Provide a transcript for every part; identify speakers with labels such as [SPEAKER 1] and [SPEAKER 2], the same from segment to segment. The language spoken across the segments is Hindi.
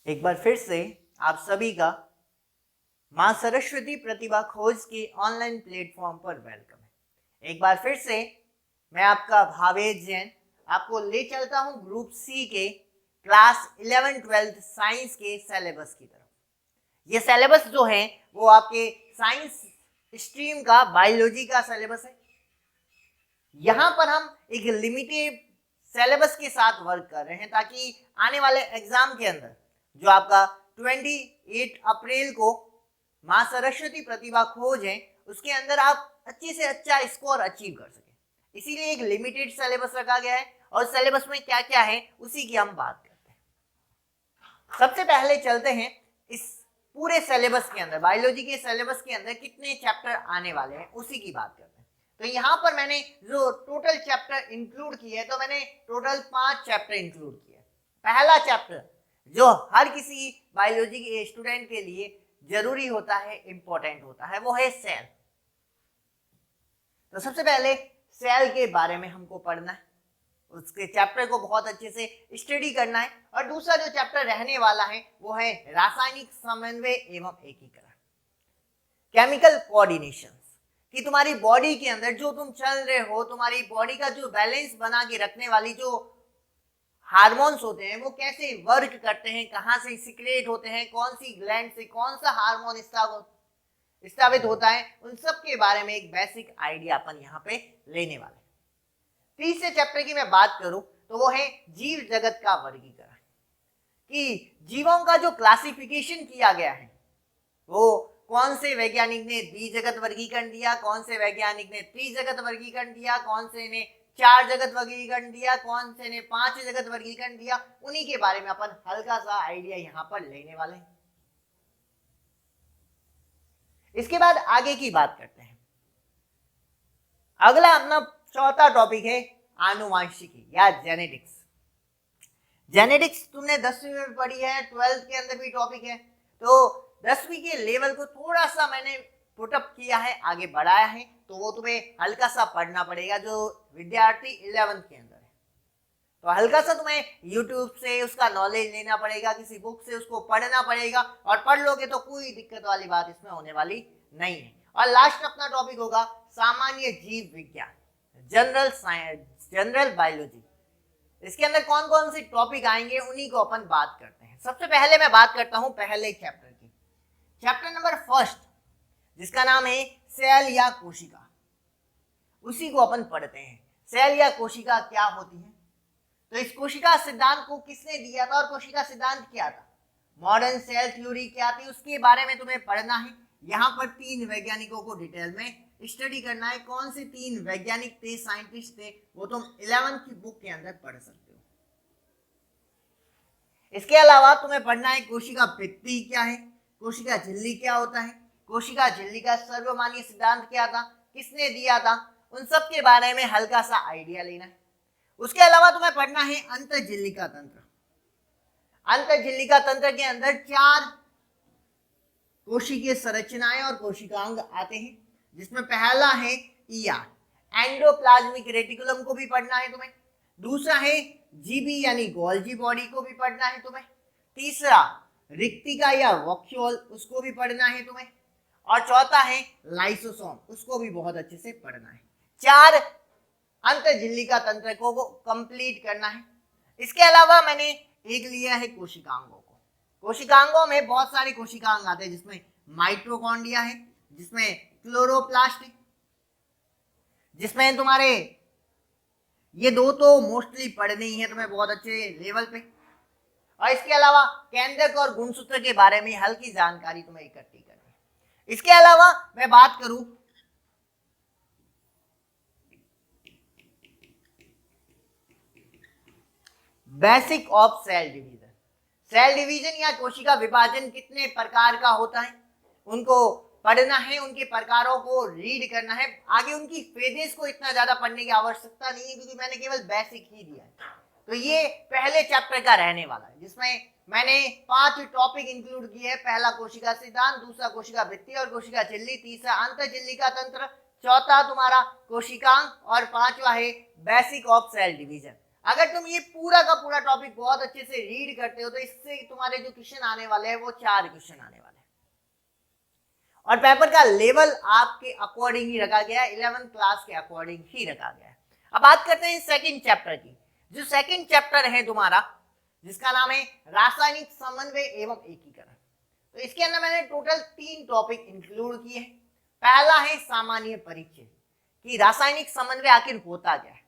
[SPEAKER 1] एक बार फिर से आप सभी का मां सरस्वती प्रतिभा खोज के ऑनलाइन प्लेटफॉर्म पर वेलकम है। एक बार फिर से मैं आपका भावेश जैन आपको ले चलता हूं ग्रुप सी के क्लास 11-12 साइंस के सिलेबस की तरफ। ये सिलेबस जो है वो आपके साइंस स्ट्रीम का बायोलॉजी का सिलेबस है। यहाँ पर हम एक लिमिटेड सिलेबस के साथ वर्क कर रहे हैं ताकि आने वाले एग्जाम के अंदर जो आपका 28 अप्रैल को मां सरस्वती प्रतिभा खोज है उसके अंदर आप अच्छे से अच्छा स्कोर अचीव कर सकें। इसीलिए एक लिमिटेड सिलेबस रखा गया है और सिलेबस में क्या क्या है उसी की हम बात करते हैं। सबसे पहले चलते हैं इस पूरे सिलेबस के अंदर, बायोलॉजी के सिलेबस के अंदर कितने चैप्टर आने वाले हैं उसी की बात करते हैं। तो यहाँ पर मैंने जो टोटल चैप्टर इंक्लूड किए हैं तो मैंने टोटल 5 चैप्टर इंक्लूड किए। पहला चैप्टर जो हर किसी बायोलॉजी के स्टूडेंट के लिए जरूरी होता है, इंपॉर्टेंट होता है, वो है सेल। तो सबसे पहले सेल के बारे में हमको पढ़ना है, उसके चैप्टर को बहुत अच्छे से स्टडी करना है। और दूसरा जो चैप्टर रहने वाला है वो है रासायनिक समन्वय एवं एकीकरण, केमिकल कोऑर्डिनेशन, कि तुम्हारी बॉडी के अंदर जो तुम चल रहे हो, तुम्हारी बॉडी का जो बैलेंस बना के रखने वाली जो हार्मोन्स होते हैं वो कैसे वर्क करते हैं, कहाँ से सिक्रेट होते हैं, कौन सी ग्लैंड से कौन सा हार्मोन स्रावित होता है, उन सब के बारे में एक बेसिक आइडिया अपन यहाँ पे लेने वाले हैं। तीसरे चैप्टर की मैं बात करूं तो वो है जीव जगत का वर्गीकरण, कि जीवों का जो क्लासिफिकेशन किया गया है वो कौन से वैज्ञानिक ने द्विजगत वर्गीकरण दिया, कौन से वैज्ञानिक ने त्रिजगत वर्गीकरण दिया, कौन से ने 4 जगत वर्गीकरण दिया, कौन से ने 5 जगत वर्गीकरण दिया, उन्हीं के बारे में अपन हल्का सा आइडिया यहाँ पर लेने वाले हैं। इसके बाद आगे की बात करते हैं। अगला अपना चौथा टॉपिक है आनुवांशिकी या जेनेटिक्स। जेनेटिक्स तुमने 10वीं में पढ़ी है, 12th के अंदर भी टॉपिक है, तो 10वीं के लेवल को थोड़ा सा मैंने पुटअप किया है, आगे बढ़ाया है, तो वो तुम्हें हल्का सा पढ़ना पड़ेगा जो विद्यार्थी 11th के अंदर है। तो हल्का सा तुम्हें YouTube से उसका नॉलेज लेना पड़ेगा, किसी बुक से उसको पढ़ना पड़ेगा, और पढ़ लोगे तो कोई दिक्कत वाली बात इसमें होने वाली नहीं है। और लास्ट अपना टॉपिक होगा सामान्य जीव विज्ञान, जनरल साइंस, जनरल बायोलॉजी। इसके अंदर कौन कौन से टॉपिक आएंगे उन्हीं को अपन बात करते हैं। सबसे पहले मैं बात करता हूं पहले चैप्टर की, चैप्टर नंबर 1 जिसका नाम है सेल या कोशिका, उसी को अपन पढ़ते हैं। सेल या कोशिका क्या होती है, तो इस कोशिका सिद्धांत को किसने दिया था और कोशिका सिद्धांत क्या था, मॉडर्न सेल थ्योरी क्या थी, उसके बारे में तुम्हें पढ़ना है। यहाँ पर 3 वैज्ञानिकों को डिटेल में स्टडी करना है। कौन से 3 वैज्ञानिक थे, साइंटिस्ट थे, वो तुम 11th की बुक के अंदर पढ़ सकते हो। इसके अलावा तुम्हें पढ़ना है कोशिका भित्ति क्या है, कोशिका झिल्ली क्या होता है, कोशिका झिल्ली का सर्वमान्य सिद्धांत क्या था, किसने दिया था, उन सब के बारे में हल्का सा आइडिया लेना है। उसके अलावा तुम्हें पढ़ना है अंतःझिल्लिका तंत्र। अंतःझिल्लिका तंत्र के अंदर 4 कोशिकीय संरचनाएं और कोशिकांग आते हैं, जिसमें पहला है ईआर, एंडोप्लाज्मिक रेटिकुलम को भी पढ़ना है तुम्हें। दूसरा है जीबी यानी गोल्जी बॉडी को भी पढ़ना है तुम्हें। तीसरा रिक्तिका या वॉक्यूल, उसको भी पढ़ना है तुम्हें। और चौथा है लाइसोसोम, उसको भी बहुत अच्छे से पढ़ना है। 4 अंतःझिल्लिका तंत्र को कंप्लीट करना है। इसके अलावा मैंने एक लिया है कोशिकांगों को। कोशिकांगों में बहुत सारे कोशिकांग आते हैं, जिसमें माइटोकॉन्ड्रिया है, जिसमें क्लोरोप्लास्ट है, जिसमें तुम्हारे ये 2 तो मोस्टली पढ़ने ही है तुम्हें बहुत अच्छे लेवल पे। और इसके अलावा केंद्रक और गुणसूत्र के बारे में हल्की जानकारी तुम्हें इकट्ठी करनी है। इसके अलावा मैं बात करूं basic of cell division. Cell division या कोशिका विभाजन कितने प्रकार का होता है उनको पढ़ना है, उनके प्रकारों को रीड करना है। आगे उनकी फेजेस को इतना ज्यादा पढ़ने की आवश्यकता नहीं है क्योंकि मैंने केवल बेसिक ही दिया है। तो ये पहले चैप्टर का रहने वाला है, जिसमें मैंने 5 टॉपिक इंक्लूड किए हैं। पहला कोशिका सिद्धांत, दूसरा कोशिका भित्ति और कोशिका झिल्ली, तीसरा अंतःझिल्लिका तंत्र, चौथा तुम्हारा कोशिकांग और 5वां है बेसिक ऑफ सेल डिवीजन। अगर तुम ये पूरा का पूरा टॉपिक बहुत अच्छे से रीड करते हो तो इससे तुम्हारे जो क्वेश्चन आने वाले हैं वो 4 क्वेश्चन आने वाले हैं, और पेपर का लेवल आपके अकॉर्डिंग ही रखा गया है, 11th क्लास के अकॉर्डिंग ही रखा गया है। अब बात करते हैं सेकंड चैप्टर की। जो सेकंड चैप्टर है तुम्हारा, जिसका नाम है रासायनिक समन्वय एवं एकीकरण, तो इसके अंदर मैंने टोटल 3 टॉपिक इंक्लूड किए हैं। पहला है सामान्य परिचय कि रासायनिक समन्वय आखिर होता क्या है,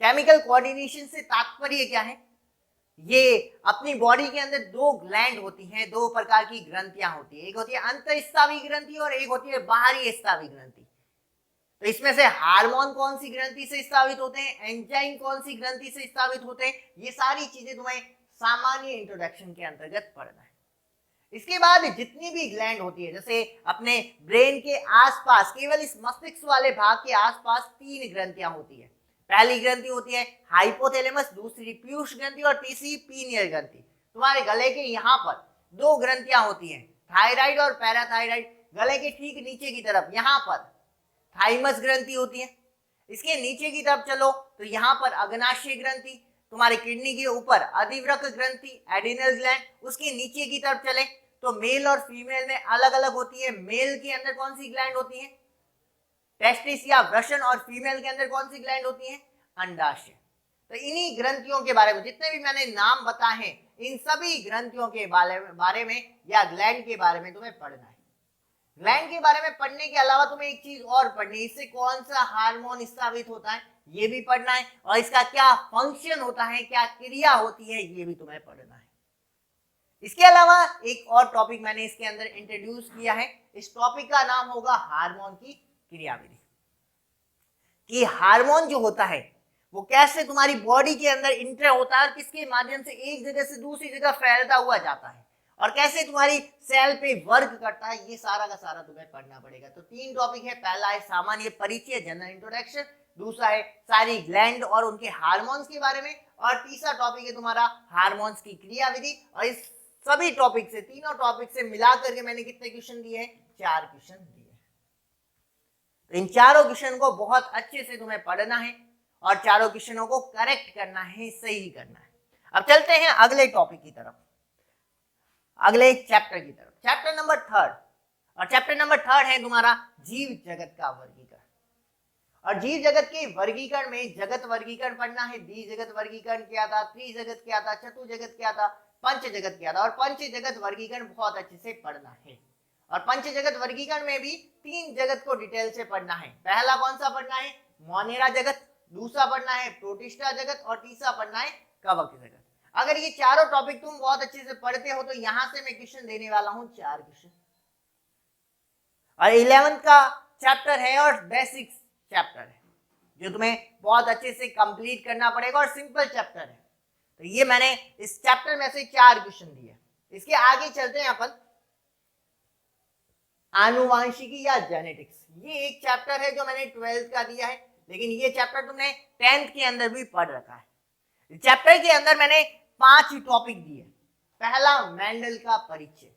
[SPEAKER 1] केमिकल कोऑर्डिनेशन से तात्पर्य क्या है। ये अपनी बॉडी के अंदर 2 ग्लैंड होती हैं, 2 प्रकार की ग्रंथियां होती है, एक होती है अंतःस्रावी ग्रंथि और एक होती है बाहरी स्रावी ग्रंथि। तो इसमें से हार्मोन कौन सी ग्रंथि से स्रावित होते हैं, एंजाइम कौन सी ग्रंथि से स्रावित होते हैं, ये सारी चीजें तुम्हें सामान्य इंट्रोडक्शन के अंतर्गत पढ़ना है। इसके बाद जितनी भी ग्लैंड होती है, जैसे अपने ब्रेन के आसपास, केवल इस मस्तिष्क वाले भाग के आसपास 3 ग्रंथियां होती है। पहली ग्रंथि होती है हाइपोथैलेमस, दूसरी पीयूष ग्रंथि और तीसरी पीनियल ग्रंथि। तुम्हारे गले के यहाँ पर 2 ग्रंथियां होती हैं, थायराइड और पैराथायराइड। गले के ठीक नीचे की तरफ यहाँ पर थाइमस ग्रंथि होती है। इसके नीचे की तरफ चलो तो यहाँ पर अग्नाशय ग्रंथि, तुम्हारे किडनी के ऊपर अधिवृक्क ग्रंथि, एडिनल ग्लैंड। उसके नीचे की तरफ चले तो मेल और फीमेल में अलग अलग होती है। मेल के अंदर कौन सी ग्लैंड होती है, टेस्टिस या वृषण, और फीमेल के अंदर कौन सी ग्लैंड होती है, अंडाशय। तो इन्हीं ग्रंथियों के बारे में, जितने भी मैंने नाम बताए हैं, इन सभी ग्रंथियों के बारे में या ग्लैंड के बारे में तुम्हें पढ़ना है। ग्लैंड के बारे में पढ़ने के अलावा तुम्हें एक चीज और पढ़नी है, इससे कौन सा हार्मोन स्रावित होता है ये भी पढ़ना है, और इसका क्या फंक्शन होता है, क्या क्रिया होती है, ये भी तुम्हें पढ़ना है। इसके अलावा एक और टॉपिक मैंने इसके अंदर इंट्रोड्यूस किया है। इस टॉपिक का नाम होगा हार्मोन की क्रियाविधि, कि हार्मोन जो होता है वो कैसे तुम्हारी बॉडी के अंदर इंटर होता है और किसके माध्यम से एक जगह से दूसरी जगह फैलता हुआ जाता है, और कैसे तुम्हारी सेल पे वर्क करता है, ये सारा का सारा तुम्हें पढ़ना पड़ेगा। तो 3 टॉपिक है। पहला है सामान्य परिचय, जनरल इंट्रोडक्शन, दूसरा है सारी ग्लैंड और उनके हार्मोन्स के बारे में, और तीसरा टॉपिक है तुम्हारा हार्मोन्स की क्रियाविधि। और इस सभी टॉपिक से, तीनों टॉपिक से मिला करके मैंने कितने क्वेश्चन दिए हैं, 4 क्वेश्चन दिए। तो इन चारों क्वेश्चन को बहुत अच्छे से तुम्हें पढ़ना है और चारों क्वेश्चनों को करेक्ट करना है, सही करना है। अब चलते हैं अगले टॉपिक की तरफ, अगले चैप्टर की तरफ, चैप्टर नंबर 3। और चैप्टर नंबर 3 है तुम्हारा जीव जगत का वर्गीकरण। और जीव जगत के वर्गीकरण में जगत वर्गीकरण पढ़ना है। द्विजगत वर्गीकरण क्या था, त्रिजगत क्या था, चतुर्जगत क्या था, पंच जगत क्या था, और पंच जगत वर्गीकरण बहुत अच्छे से पढ़ना है। और पंच जगत वर्गीकरण में भी 3 जगत को डिटेल से पढ़ना है। पहला कौन सा पढ़ना है, मोनेरा जगत, दूसरा पढ़ना है प्रोटिस्टा जगत, और तीसरा पढ़ना है कवक जगत। अगर ये चारों टॉपिक तुम बहुत अच्छे से पढ़ते हो तो यहां से मैं क्वेश्चन देने वाला हूं 4 क्वेश्चन। और 11th का चैप्टर है और बेसिक चैप्टर है जो तुम्हें बहुत अच्छे से कंप्लीट करना पड़ेगा, और सिंपल चैप्टर है। तो ये मैंने इस चैप्टर में से 4 क्वेश्चन दिए। इसके आगे चलते हैं अपन आनुवांशिकी या जेनेटिक्स। ये एक चैप्टर है जो मैंने 12th का दिया है, लेकिन ये चैप्टर तुमने 10th के अंदर भी पढ़ रखा है। चैप्टर के अंदर मैंने 5 टॉपिक दिए। पहला मेंडल का परिचय,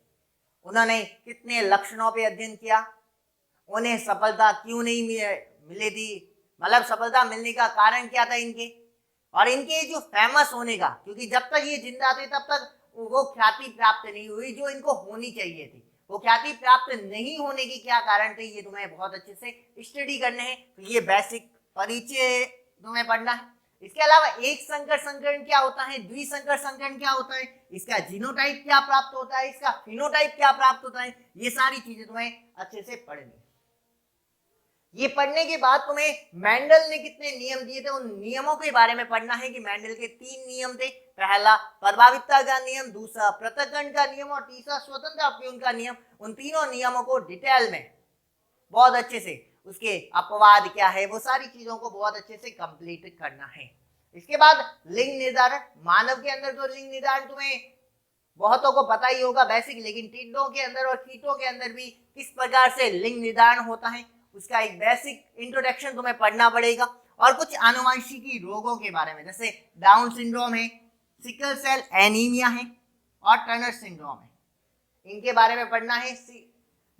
[SPEAKER 1] उन्होंने कितने लक्षणों पे अध्ययन किया, उन्हें सफलता क्यों नहीं मिली थी, मतलब सफलता मिलने का कारण क्या था इनके, और इनके जो फेमस होने का, क्योंकि जब तक ये जिंदा थे तब तक वो ख्याति प्राप्त नहीं हुई जो इनको होनी चाहिए थी। वो ख्याति प्राप्त नहीं होने के क्या कारण थे, ये तुम्हें बहुत अच्छे से स्टडी करने हैं। तो ये बेसिक परिचय तुम्हें पढ़ना है। इसके अलावा एक संकर संकरण क्या होता है, द्विसंकर संकरण क्या होता है, इसका जीनोटाइप क्या प्राप्त होता है, इसका फिनोटाइप क्या प्राप्त होता है, ये सारी चीजें तुम्हें अच्छे से पढ़नी है। ये पढ़ने के बाद तुम्हें मेंडल ने कितने नियम दिए थे, उन नियमों के बारे में पढ़ना है कि मेंडल के 3 नियम थे। पहला प्रभावितता का नियम, दूसरा पृथक्करण का नियम, और तीसरा स्वतंत्र अपव्यय का नियम। उन तीनों नियमों को डिटेल में बहुत अच्छे से, उसके अपवाद क्या है, वो सारी चीजों को बहुत अच्छे से कंप्लीट करना है। इसके बाद लिंग निर्धारण, मानव के अंदर तो लिंग निर्धारण तुम्हें बहुतों को पता ही होगा बेसिक, लेकिन टिड्डों के अंदर और कीटों के अंदर भी किस प्रकार से लिंग निर्धारण होता है उसका एक बेसिक इंट्रोडक्शन तुम्हें पढ़ना पड़ेगा। और कुछ आनुवंशिकी रोगों के बारे में, जैसे डाउन सिंड्रोम है, सिकल सेल एनीमिया है, और टर्नर सिंड्रोम है, इनके बारे में पढ़ना है।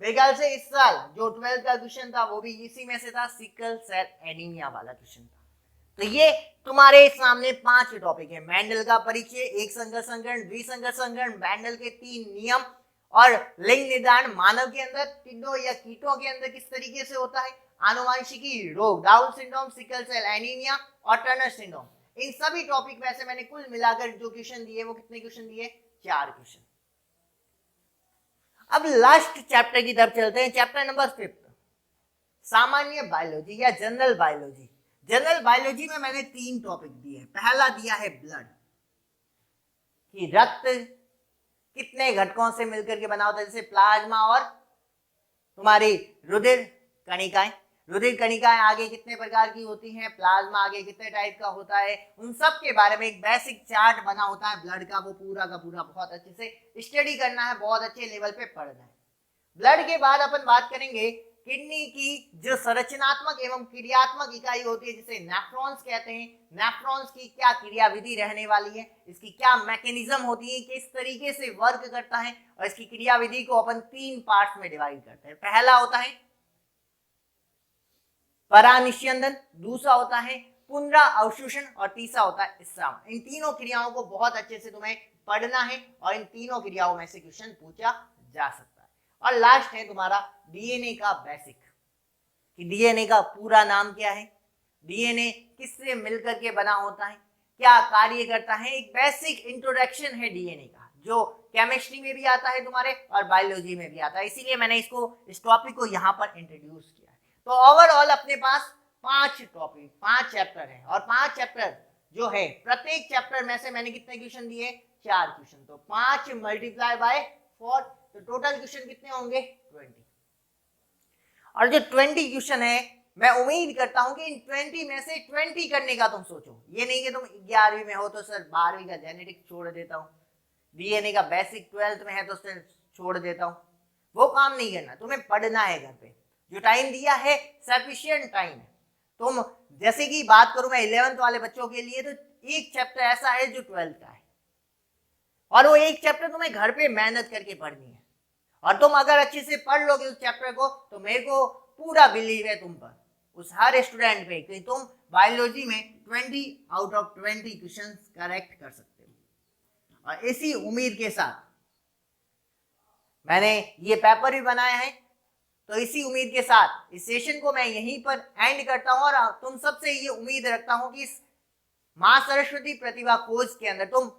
[SPEAKER 1] मेरे ख्याल से इस साल जो 12th का क्वेश्चन था वो भी इसी में से था, सिकल सेल एनीमिया वाला क्वेश्चन था। तो ये तुम्हारे सामने 5 टॉपिक है। मेंडल का परिचय, एक संकर संकरण, द्विसंकर संकरण, मेंडल के 3 नियम और लिंग निर्धारण मानव के अंदर, टिड्डों या कीटों के अंदर किस तरीके से होता है, आनुवंशिकी रोग, down syndrome, sickle cell anaemia और टर्नर सिंड्रोम। इन सभी टॉपिक में से मैंने कुल मिलाकर जो क्वेश्चन दिए वो कितने क्वेश्चन दिए, 4 क्वेश्चन। अब लास्ट चैप्टर की तरफ चलते हैं, चैप्टर नंबर 5, सामान्य बायोलॉजी या जनरल बायोलॉजी। जनरल बायोलॉजी में मैंने 3 टॉपिक दिए हैं। पहला दिया है ब्लड, कि रक्त कितने घटकों से मिलकर के बना होता है, जैसे प्लाज्मा और तुम्हारी रुधिर कणिकाएं। रुधिर कणिकाएं आगे कितने प्रकार की होती हैं, प्लाज्मा आगे कितने टाइप का होता है, उन सब के बारे में एक बेसिक चार्ट बना होता है ब्लड का, वो पूरा का पूरा बहुत अच्छे से स्टडी करना है, बहुत अच्छे लेवल पे पढ़ना है। ब्लड के बाद अपन बात करेंगे किडनी की जो संरचनात्मक एवं क्रियात्मक इकाई होती है, जिसे नेफ्रॉन्स कहते हैं। नेफ्रॉन्स की क्या क्रियाविधि रहने वाली है, इसकी क्या मैकेनिज्म होती है, किस तरीके से वर्क करता है, और इसकी क्रियाविधि को अपन 3 पार्ट्स में डिवाइड करते हैं। पहला होता है परानिस्यंदन, दूसरा होता है पुनरा अवशोषण और तीसरा होता है स्राव। इन तीनों क्रियाओं को बहुत अच्छे से तुम्हें पढ़ना है और इन तीनों क्रियाओं में से क्वेश्चन पूछा जा सकता है। और लास्ट है तुम्हारा डीएनए का बेसिक, कि डीएनए का पूरा नाम क्या है, डीएनए किससे मिलकर के बना होता है, क्या कार्य करता है। एक बेसिक इंट्रोडक्शन है डीएनए का, जो केमिस्ट्री में भी आता है तुम्हारे और बायोलॉजी में भी आता है, इसीलिए मैंने इस टॉपिक को यहाँ पर इंट्रोड्यूस किया है। तो ओवरऑल अपने पास 5 टॉपिक, 5 चैप्टर है, और 5 चैप्टर जो है, प्रत्येक चैप्टर में से मैंने कितने क्वेश्चन दिए, 4 क्वेश्चन। तो 5 मल्टीप्लाई बाय 4, तो टोटल क्वेश्चन कितने होंगे, 20। और जो 20 क्वेश्चन है, मैं उम्मीद करता हूं कि इन 20 में से 20 करने का तुम सोचो। ये नहीं कि तुम 11वीं में हो तो सर 12वीं का जेनेटिक्स छोड़ देता हूँ, डीएनए का बेसिक 12th में है तो सर छोड़ देता हूँ, वो काम नहीं करना। तुम्हें पढ़ना है घर पे, जो टाइम दिया है सफिशिएंट टाइम है। तुम जैसे कि बात करूं मैं 11th वाले बच्चों के लिए, तो एक चैप्टर ऐसा है जो 12th का है, और वो एक चैप्टर तुम्हें घर पे मेहनत करके पढ़नी है। और तुम अगर अच्छे से पढ़ लोगे उस चैप्टर को, तो मेरे को पूरा बिलीव है तुम पर, उस हर स्टूडेंट पे, कि तुम बायोलॉजी में 20 आउट ऑफ 20 क्वेश्चन करेक्ट कर सकते हो। और इसी उम्मीद के साथ मैंने ये पेपर भी बनाया है। तो इसी उम्मीद के साथ इस सेशन को मैं यहीं पर एंड करता हूं, और तुम सबसे ये उम्मीद रखता हूं कि इस मां सरस्वती प्रतिभा खोज के अंदर तुम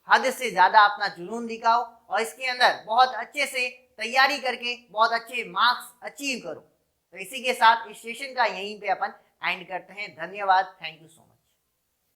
[SPEAKER 1] हद से ज्यादा अपना जुनून दिखाओ, और इसके अंदर बहुत अच्छे से तैयारी करके बहुत अच्छे मार्क्स अचीव करो। तो इसी के साथ इस सेशन का यहीं पे अपन एंड करते हैं। धन्यवाद, थैंक यू सो मच।